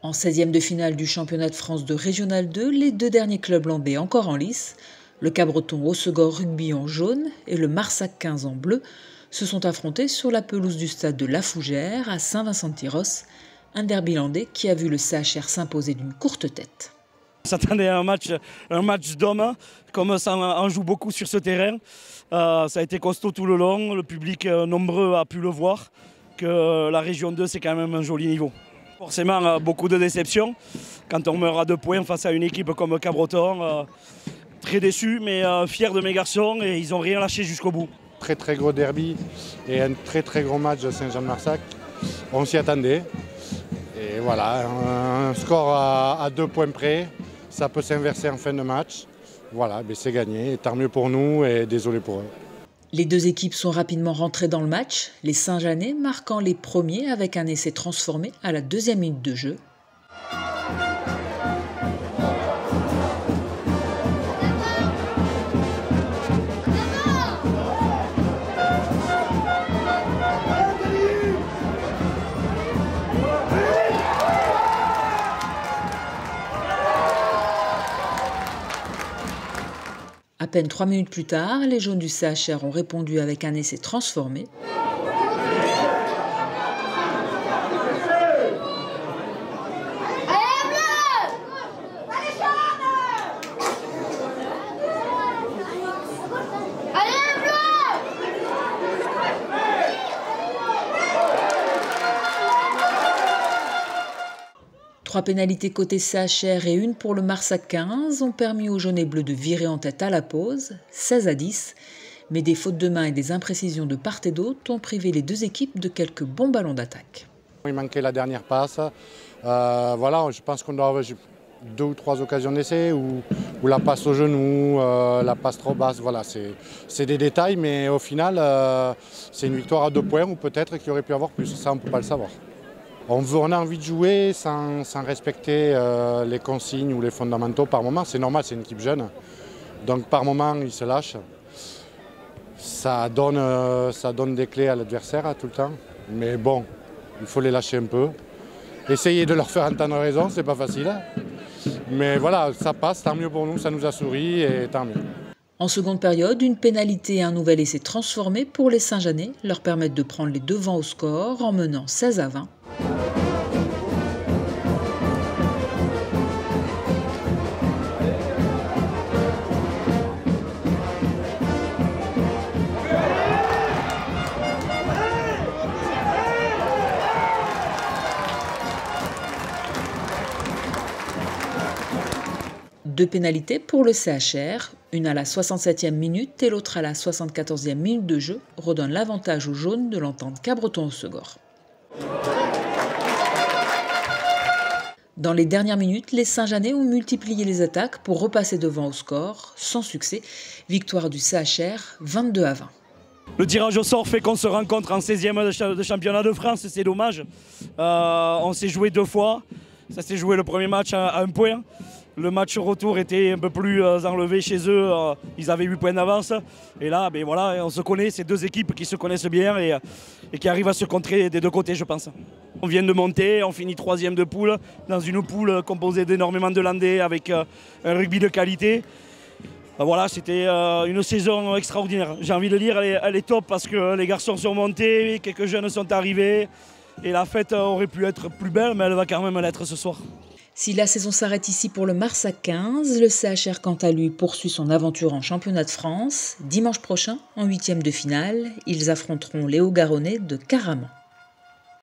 En 16e de finale du championnat de France de Régional 2, les deux derniers clubs landais encore en lice, le Cabreton Hossegor Rugby en jaune et le Marsac 15 en bleu, se sont affrontés sur la pelouse du stade de La Fougère à Saint-Vincent-de-Tyrosse, un derby landais qui a vu le CHR s'imposer d'une courte tête. On s'attendait à un match d'hommes, comme ça en joue beaucoup sur ce terrain. Ça a été costaud tout le long, le public nombreux a pu le voir, que la région 2 c'est quand même un joli niveau. Forcément beaucoup de déceptions quand on meurt à 2 points face à une équipe comme Cabreton. Très déçu mais fier de mes garçons et ils n'ont rien lâché jusqu'au bout. Très gros derby et un très gros match de Saint-Jean-de-Marsac. On s'y attendait. Et voilà, un score à 2 points près, ça peut s'inverser en fin de match. Voilà, mais c'est gagné, et tant mieux pour nous et désolé pour eux. Les deux équipes sont rapidement rentrées dans le match, les Saint-Jeannais marquant les premiers avec un essai transformé à la 2e minute de jeu. À peine 3 minutes plus tard, les jaunes du CHR ont répondu avec un essai transformé. Trois pénalités côté CHR et une pour le Marsac 15 ont permis aux jaunes et bleus de virer en tête à la pause, 16-10. Mais des fautes de main et des imprécisions de part et d'autre ont privé les deux équipes de quelques bons ballons d'attaque. Il manquait la dernière passe. Voilà, je pense qu'on doit avoir 2 ou 3 occasions d'essai ou la passe au genou, la passe trop basse. Voilà, c'est des détails, mais au final, c'est une victoire à 2 points ou peut-être qu'il aurait pu avoir plus. Ça, on ne peut pas le savoir. On a envie de jouer sans respecter les consignes ou les fondamentaux par moment. C'est normal, c'est une équipe jeune. Donc par moment, ils se lâchent. Ça donne des clés à l'adversaire tout le temps. Mais bon, il faut les lâcher un peu. Essayer de leur faire entendre raison, c'est pas facile. Mais voilà, ça passe, tant mieux pour nous, ça nous a souri et tant mieux. En seconde période, une pénalité et un nouvel essai transformé pour les Saint-Jeannais leur permettent de prendre les devants au score en menant 16-20. Deux pénalités pour le CHR, une à la 67e minute et l'autre à la 74e minute de jeu, redonnent l'avantage aux jaunes de l'entente Cabreton-Hossegor. Dans les dernières minutes, les Saint-Jeannais ont multiplié les attaques pour repasser devant au score, sans succès. Victoire du CHR, 22-20. Le tirage au sort fait qu'on se rencontre en 16e de championnat de France, c'est dommage. On s'est joué 2 fois, ça s'est joué le premier match à 1 point. Le match retour était un peu plus enlevé chez eux, ils avaient 8 points d'avance. Et là, ben voilà, on se connaît, c'est 2 équipes qui se connaissent bien et qui arrivent à se contrer des 2 côtés, je pense. On vient de monter, on finit 3e de poule, dans une poule composée d'énormément de landais avec un rugby de qualité. Voilà, c'était une saison extraordinaire. J'ai envie de dire, elle est top parce que les garçons sont montés, quelques jeunes sont arrivés. Et la fête aurait pu être plus belle, mais elle va quand même l'être ce soir. Si la saison s'arrête ici pour le Marsac 15, le CHR quant à lui poursuit son aventure en championnat de France. Dimanche prochain, en 8e de finale, ils affronteront les Hauts-Garonnais de Caraman.